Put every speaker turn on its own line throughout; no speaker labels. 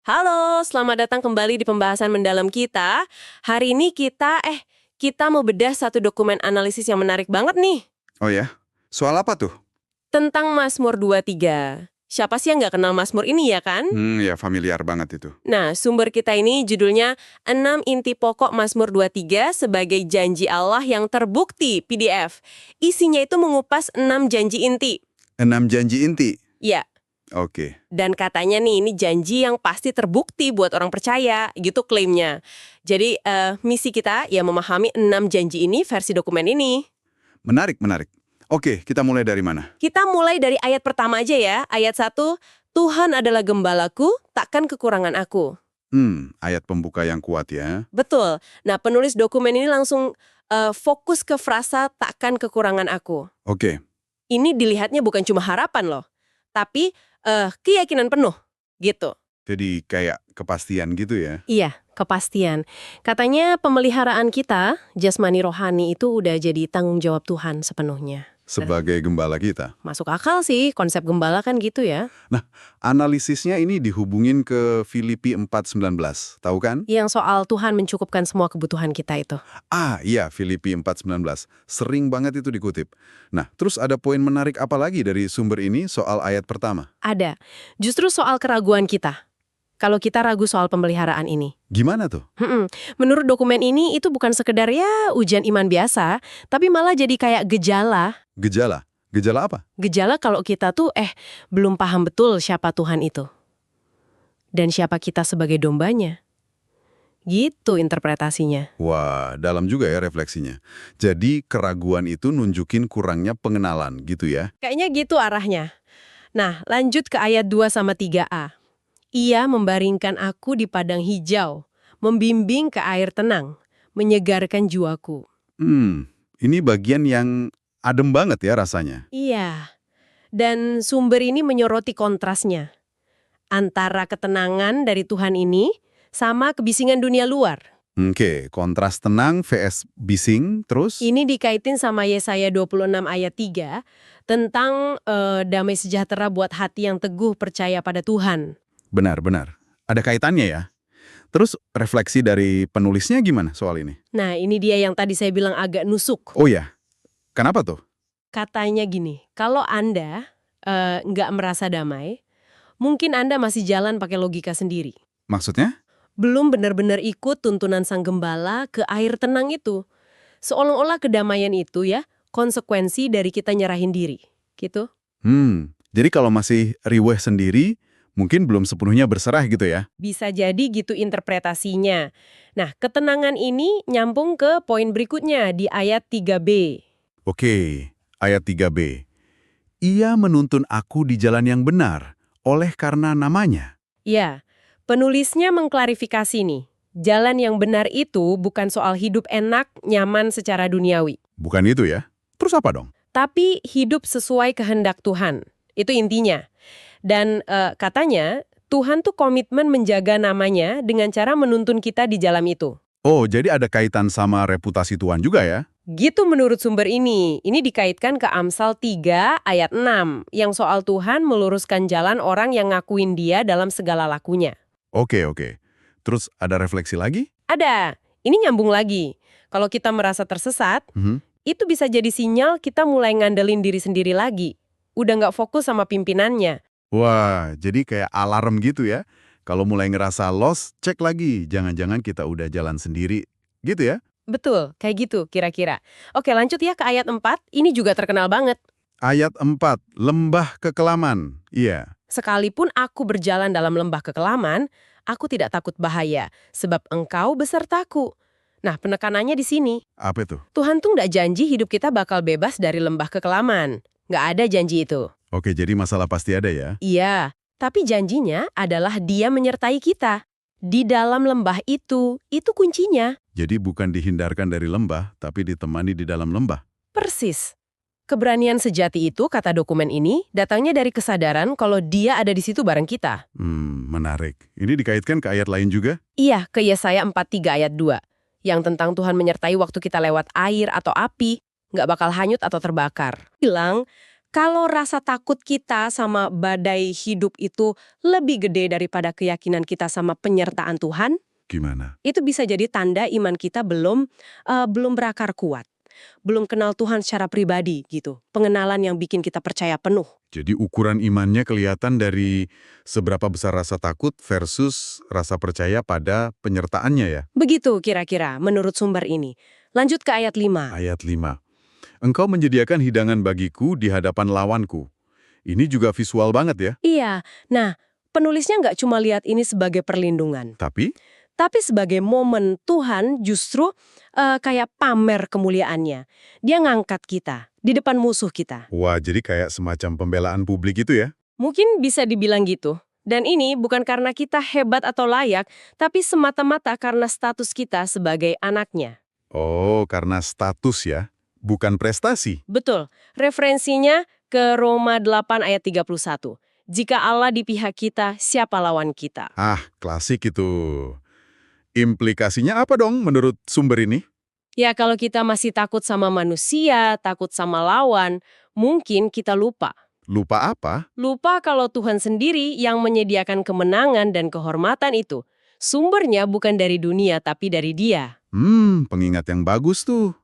Halo, selamat datang kembali di pembahasan mendalam kita. Hari ini kita mau bedah satu dokumen analisis yang menarik banget nih.
Oh ya? Soal apa tuh?
Tentang Mazmur 23. Siapa sih yang nggak kenal Mazmur ini ya kan?
Ya familiar banget itu.
Nah, sumber kita ini judulnya 6 inti pokok Mazmur 23 sebagai janji Allah yang terbukti PDF. Isinya itu mengupas 6 janji inti.
6 janji inti.
Ya,
Oke.
dan katanya nih, ini janji yang pasti terbukti buat orang percaya, gitu klaimnya. Jadi, misi kita ya memahami 6 janji ini versi dokumen ini.
Menarik, menarik. Oke, kita mulai dari mana?
Kita mulai dari ayat pertama aja ya. Ayat 1, Tuhan adalah gembalaku, takkan kekurangan aku.
Ayat pembuka yang kuat ya.
Betul. Nah, penulis dokumen ini langsung fokus ke frasa takkan kekurangan aku.
Oke.
Ini dilihatnya bukan cuma harapan loh, tapi keyakinan penuh, gitu.
Jadi kayak kepastian gitu ya.
Iya, kepastian. Katanya pemeliharaan kita, jasmani rohani itu udah jadi tanggung jawab Tuhan sepenuhnya.
Sebagai gembala kita.
Masuk akal sih, konsep gembala kan gitu ya.
Analisisnya ini dihubungin ke Filipi 4:19. Tahu kan?
Yang soal Tuhan mencukupkan semua kebutuhan kita itu.
Iya, Filipi 4:19. Sering banget itu dikutip. Nah, terus ada poin menarik apa lagi dari sumber ini soal ayat pertama?
Ada. Justru soal keraguan kita. Kalau kita ragu soal pemeliharaan ini.
Gimana tuh?
Menurut dokumen ini, itu bukan sekedar ya ujian iman biasa, tapi malah jadi kayak gejala.
Gejala? Gejala apa?
Gejala kalau kita tuh belum paham betul siapa Tuhan itu. Dan siapa kita sebagai dombanya. Gitu interpretasinya.
Wah, dalam juga ya refleksinya. Jadi keraguan itu nunjukin kurangnya pengenalan gitu ya.
Kayaknya gitu arahnya. Nah, lanjut ke ayat 2 sama 3a. Ia membaringkan aku di padang hijau, membimbing ke air tenang, menyegarkan jiwaku.
Ini bagian yang adem banget ya rasanya.
Iya, dan sumber ini menyoroti kontrasnya. Antara ketenangan dari Tuhan ini sama kebisingan dunia luar.
Oke, kontras tenang vs bising, terus?
Ini dikaitin sama Yesaya 26 ayat 3 tentang damai sejahtera buat hati yang teguh percaya pada Tuhan.
Benar-benar. Ada kaitannya ya. Terus refleksi dari penulisnya gimana soal ini?
Nah, ini dia yang tadi saya bilang agak nusuk.
Oh ya, kenapa tuh?
Katanya gini, kalau Anda nggak merasa damai, mungkin Anda masih jalan pakai logika sendiri.
Maksudnya?
Belum benar-benar ikut tuntunan sang gembala ke air tenang itu. Seolah-olah kedamaian itu ya, konsekuensi dari kita nyerahin diri. Gitu.
Jadi kalau masih riweh sendiri, mungkin belum sepenuhnya berserah gitu ya?
Bisa jadi gitu interpretasinya. Nah, ketenangan ini nyambung ke poin berikutnya di ayat 3b.
Oke, ayat 3b. Ia menuntun aku di jalan yang benar, oleh karena namanya.
Ya, penulisnya mengklarifikasi nih. Jalan yang benar itu bukan soal hidup enak, nyaman secara duniawi.
Bukan itu ya? Terus apa dong?
Tapi hidup sesuai kehendak Tuhan. Itu intinya. Dan katanya, Tuhan tuh komitmen menjaga namanya dengan cara menuntun kita di jalan itu.
Oh, jadi ada kaitan sama reputasi Tuhan juga ya?
Gitu menurut sumber ini. Ini dikaitkan ke Amsal 3 ayat 6, yang soal Tuhan meluruskan jalan orang yang ngakuin dia dalam segala lakunya.
Oke. Terus ada refleksi lagi?
Ada. Ini nyambung lagi. Kalau kita merasa tersesat, itu bisa jadi sinyal kita mulai ngandelin diri sendiri lagi. Udah nggak fokus sama pimpinannya.
Wah, jadi kayak alarm gitu ya. Kalau mulai ngerasa lost, cek lagi. Jangan-jangan kita udah jalan sendiri. Gitu ya?
Betul, kayak gitu kira-kira. Oke, lanjut ya ke ayat 4. Ini juga terkenal banget.
Ayat 4, lembah kekelaman. Iya.
Sekalipun aku berjalan dalam lembah kekelaman, aku tidak takut bahaya, sebab engkau besertaku. Nah, penekanannya di sini.
Apa itu?
Tuhan tuh nggak janji hidup kita bakal bebas dari lembah kekelaman. Nggak ada janji itu.
Oke, jadi masalah pasti ada ya?
Iya, tapi janjinya adalah Dia menyertai kita. Di dalam lembah itu kuncinya.
Jadi bukan dihindarkan dari lembah, tapi ditemani di dalam lembah.
Persis. Keberanian sejati itu, kata dokumen ini, datangnya dari kesadaran kalau Dia ada di situ bareng kita.
Menarik. Ini dikaitkan ke ayat lain juga?
Iya, ke Yesaya 43 ayat 2. Yang tentang Tuhan menyertai waktu kita lewat air atau api, nggak bakal hanyut atau terbakar. Bilang, Kalau rasa takut kita sama badai hidup itu lebih gede daripada keyakinan kita sama penyertaan Tuhan,
Gimana?
itu bisa jadi tanda iman kita belum berakar kuat. Belum kenal Tuhan secara pribadi gitu. Pengenalan yang bikin kita percaya penuh.
Jadi ukuran imannya kelihatan dari seberapa besar rasa takut versus rasa percaya pada penyertaannya ya.
Begitu kira-kira menurut sumber ini. Lanjut ke ayat 5.
Ayat 5. Engkau menyediakan hidangan bagiku di hadapan lawanku. Ini juga visual banget ya.
Iya, nah penulisnya nggak cuma lihat ini sebagai perlindungan. Tapi sebagai momen Tuhan justru kayak pamer kemuliaannya. Dia ngangkat kita di depan musuh kita.
Wah, jadi kayak semacam pembelaan publik itu ya.
Mungkin bisa dibilang gitu. Dan ini bukan karena kita hebat atau layak, tapi semata-mata karena status kita sebagai anaknya.
Oh, karena status ya, bukan prestasi.
Betul. Referensinya ke Roma 8 ayat 31. Jika Allah di pihak kita, siapa lawan kita?
Ah, klasik itu. Implikasinya apa dong menurut sumber ini?
Ya, kalau kita masih takut sama manusia, takut sama lawan, mungkin kita lupa.
Lupa apa?
Lupa kalau Tuhan sendiri yang menyediakan kemenangan dan kehormatan itu. Sumbernya bukan dari dunia, tapi dari Dia.
Pengingat yang bagus tuh.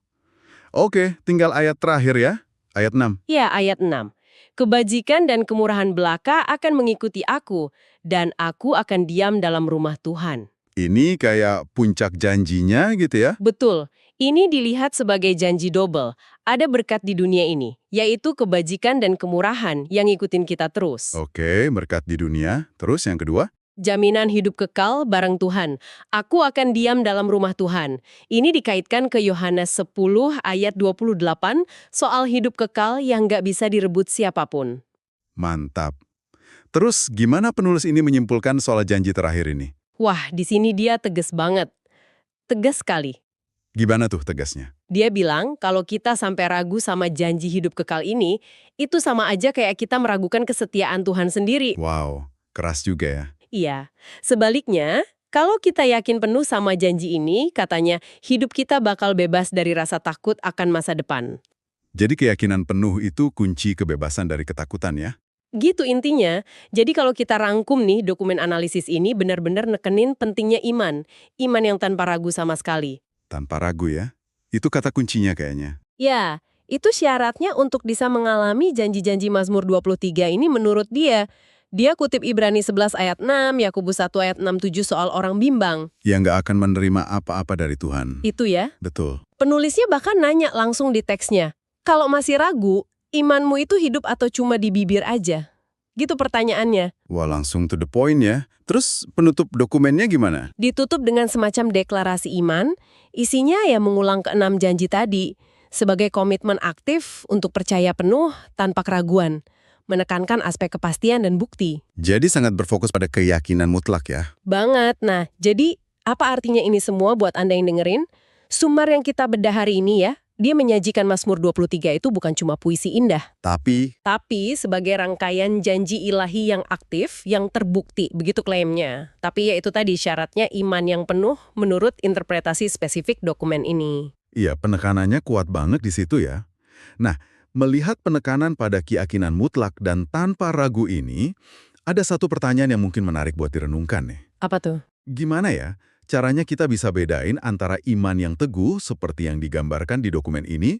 Oke, tinggal ayat terakhir ya, ayat 6.
Ya, ayat 6. Kebajikan dan kemurahan belaka akan mengikuti aku, dan aku akan diam dalam rumah Tuhan.
Ini kayak puncak janjinya gitu ya.
Betul. Ini dilihat sebagai janji double. Ada berkat di dunia ini, yaitu kebajikan dan kemurahan yang ngikutin kita terus.
Oke, berkat di dunia. Terus yang kedua?
Jaminan hidup kekal bareng Tuhan. Aku akan diam dalam rumah Tuhan. Ini dikaitkan ke Yohanes 10 ayat 28 soal hidup kekal yang nggak bisa direbut siapapun.
Mantap. Terus gimana penulis ini menyimpulkan soal janji terakhir ini?
Wah, di sini dia tegas banget. Tegas sekali.
Gimana tuh tegasnya?
Dia bilang kalau kita sampai ragu sama janji hidup kekal ini, itu sama aja kayak kita meragukan kesetiaan Tuhan sendiri.
Wow, keras juga ya.
Iya. Sebaliknya, kalau kita yakin penuh sama janji ini, katanya hidup kita bakal bebas dari rasa takut akan masa depan.
Jadi keyakinan penuh itu kunci kebebasan dari ketakutan ya?
Gitu intinya. Jadi kalau kita rangkum nih dokumen analisis ini benar-benar nekenin pentingnya iman. Iman yang tanpa ragu sama sekali.
Tanpa ragu ya? Itu kata kuncinya kayaknya.
Ya, itu syaratnya untuk bisa mengalami janji-janji Mazmur 23 ini menurut dia. Dia kutip Ibrani 11 ayat 6, Yakobus 1 ayat 6-7 soal orang bimbang.
Yang nggak akan menerima apa-apa dari Tuhan.
Itu ya.
Betul.
Penulisnya bahkan nanya langsung di teksnya. Kalau masih ragu, imanmu itu hidup atau cuma di bibir aja? Gitu pertanyaannya.
Wah, langsung to the point ya. Terus penutup dokumennya gimana?
Ditutup dengan semacam deklarasi iman, isinya ya mengulang ke-6 janji tadi, sebagai komitmen aktif untuk percaya penuh tanpa keraguan, menekankan aspek kepastian dan bukti.
Jadi sangat berfokus pada keyakinan mutlak ya.
Banget. Nah, jadi apa artinya ini semua buat Anda yang dengerin? Sumber yang kita bedah hari ini ya, dia menyajikan Mazmur 23 itu bukan cuma puisi indah.
Tapi
Sebagai rangkaian janji ilahi yang aktif, yang terbukti, begitu klaimnya. Tapi ya itu tadi syaratnya iman yang penuh menurut interpretasi spesifik dokumen ini.
iya, penekanannya kuat banget di situ ya. Nah, melihat penekanan pada keyakinan mutlak dan tanpa ragu ini, ada satu pertanyaan yang mungkin menarik buat direnungkan nih.
Apa tuh?
Gimana ya caranya kita bisa bedain antara iman yang teguh seperti yang digambarkan di dokumen ini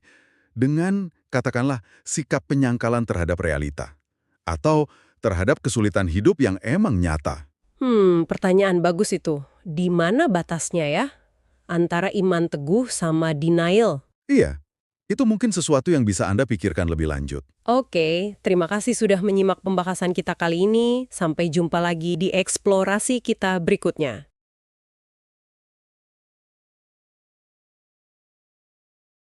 dengan, katakanlah, sikap penyangkalan terhadap realita atau terhadap kesulitan hidup yang emang nyata?
Pertanyaan bagus itu. Di mana batasnya ya? Antara iman teguh sama denial.
Iya, itu mungkin sesuatu yang bisa Anda pikirkan lebih lanjut.
Oke, terima kasih sudah menyimak pembahasan kita kali ini. Sampai jumpa lagi di eksplorasi kita berikutnya.